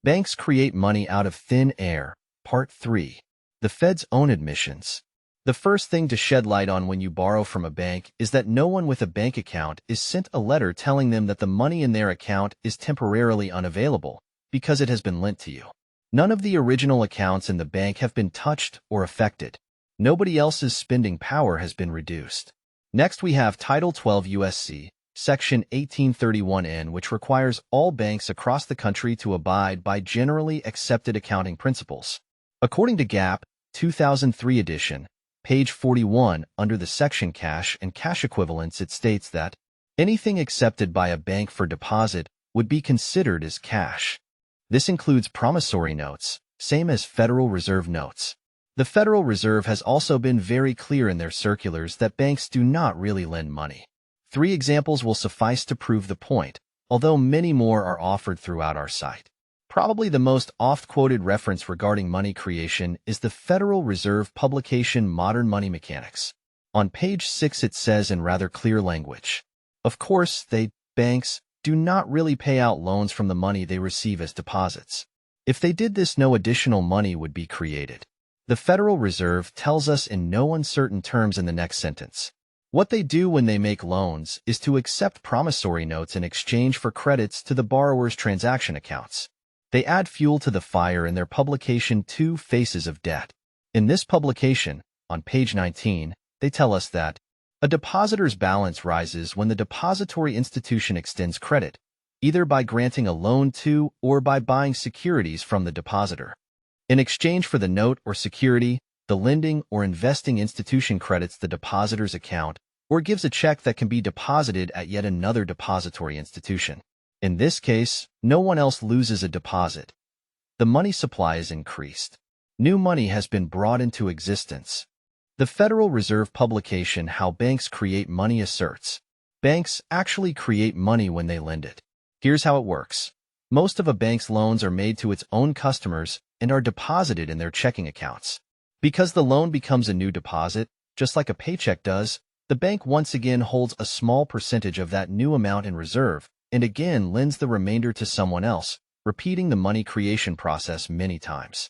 Banks create money out of thin air. Part 3. The Fed's own admissions. The first thing to shed light on when you borrow from a bank is that no one with a bank account is sent a letter telling them that the money in their account is temporarily unavailable because it has been lent to you. None of the original accounts in the bank have been touched or affected. Nobody else's spending power has been reduced. Next, we have Title 12 U.S.C. Section 1831N, which requires all banks across the country to abide by generally accepted accounting principles. According to GAAP, 2003 edition, page 41, under the section Cash and Cash Equivalents, it states that anything accepted by a bank for deposit would be considered as cash. This includes promissory notes, same as Federal Reserve notes. The Federal Reserve has also been very clear in their circulars that banks do not really lend money. 3 examples will suffice to prove the point, although many more are offered throughout our site. Probably the most oft-quoted reference regarding money creation is the Federal Reserve publication Modern Money Mechanics. On page 6 it says in rather clear language, of course, banks, do not really pay out loans from the money they receive as deposits. If they did this, no additional money would be created. The Federal Reserve tells us in no uncertain terms in the next sentence. What they do when they make loans is to accept promissory notes in exchange for credits to the borrower's transaction accounts. They add fuel to the fire in their publication Two Faces of Debt. In this publication, on page 19, they tell us that a depositor's balance rises when the depository institution extends credit, either by granting a loan to or by buying securities from the depositor. In exchange for the note or security, the lending or investing institution credits the depositor's account or gives a check that can be deposited at yet another depository institution. In this case, no one else loses a deposit. The money supply is increased. New money has been brought into existence. The Federal Reserve publication How Banks Create Money asserts, banks actually create money when they lend it. Here's how it works. Most of a bank's loans are made to its own customers and are deposited in their checking accounts. Because the loan becomes a new deposit, just like a paycheck does, the bank once again holds a small percentage of that new amount in reserve and again lends the remainder to someone else, repeating the money creation process many times.